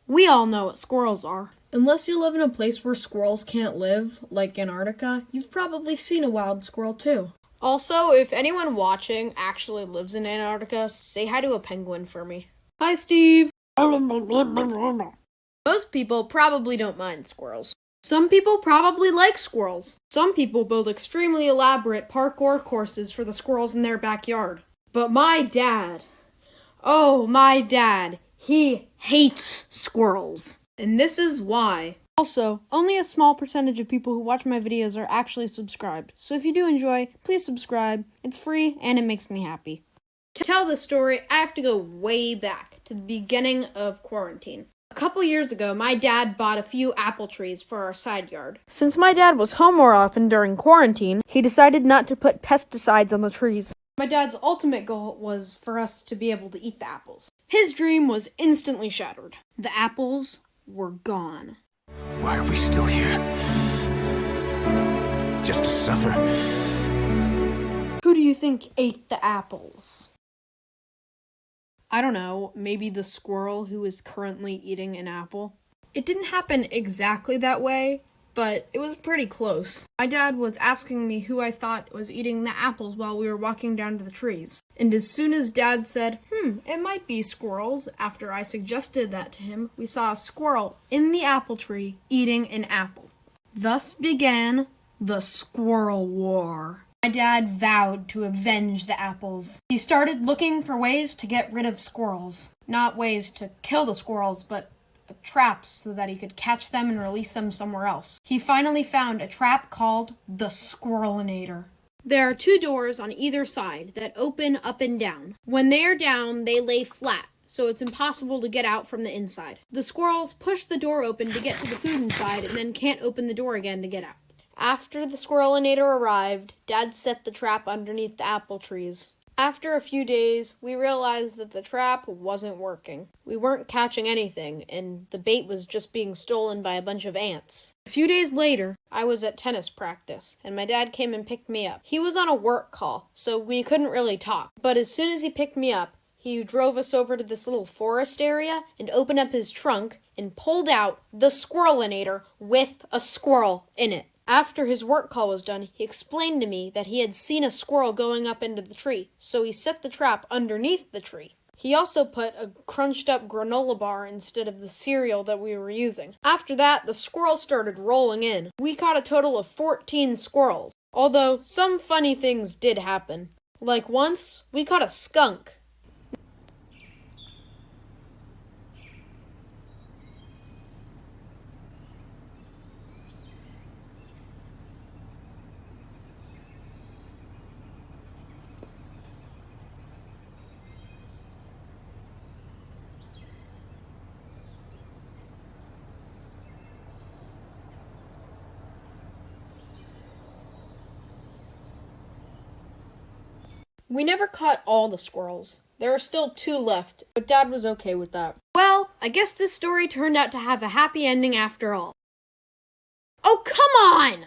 We all know what squirrels are. Unless you live in a place where squirrels can't live, like Antarctica, you've probably seen a wild squirrel too. Also, if anyone watching actually lives in Antarctica, say hi to a penguin for me. Hi, Steve! Most people probably don't mind squirrels. Some people probably like squirrels. Some people build extremely elaborate parkour courses for the squirrels in their backyard. But my dad, he hates squirrels. And this is why. Also, only a small percentage of people who watch my videos are actually subscribed. So if you do enjoy, please subscribe. It's free and it makes me happy. To tell this story, I have to go way back to the beginning of quarantine. A couple years ago, my dad bought a few apple trees for our side yard. Since my dad was home more often during quarantine, he decided not to put pesticides on the trees. My dad's ultimate goal was for us to be able to eat the apples. His dream was instantly shattered. The apples were gone. Why are we still here? Just to suffer? Who do you think ate the apples? I don't know, maybe the squirrel who is currently eating an apple? It didn't happen exactly that way, but it was pretty close. My dad was asking me who I thought was eating the apples while we were walking down to the trees. And as soon as Dad said, it might be squirrels, after I suggested that to him, we saw a squirrel in the apple tree eating an apple. Thus began the Squirrel War. My dad vowed to avenge the apples. He started looking for ways to get rid of squirrels. Not ways to kill the squirrels, but traps so that he could catch them and release them somewhere else. He finally found a trap called the Squirrelinator. There are 2 doors on either side that open up and down. When they are down, they lay flat, so it's impossible to get out from the inside. The squirrels push the door open to get to the food inside and then can't open the door again to get out. After the Squirrelinator arrived, Dad set the trap underneath the apple trees. After a few days, we realized that the trap wasn't working. We weren't catching anything, and the bait was just being stolen by a bunch of ants. A few days later, I was at tennis practice, and my dad came and picked me up. He was on a work call, so we couldn't really talk. But as soon as he picked me up, he drove us over to this little forest area and opened up his trunk and pulled out the Squirrelinator with a squirrel in it. After his work call was done, he explained to me that he had seen a squirrel going up into the tree, so he set the trap underneath the tree. He also put a crunched up granola bar instead of the cereal that we were using. After that, the squirrels started rolling in. We caught a total of 14 squirrels, although some funny things did happen. Like once, we caught a skunk. We never caught all the squirrels. There are still 2 left, but Dad was okay with that. Well, I guess this story turned out to have a happy ending after all. Oh, come on!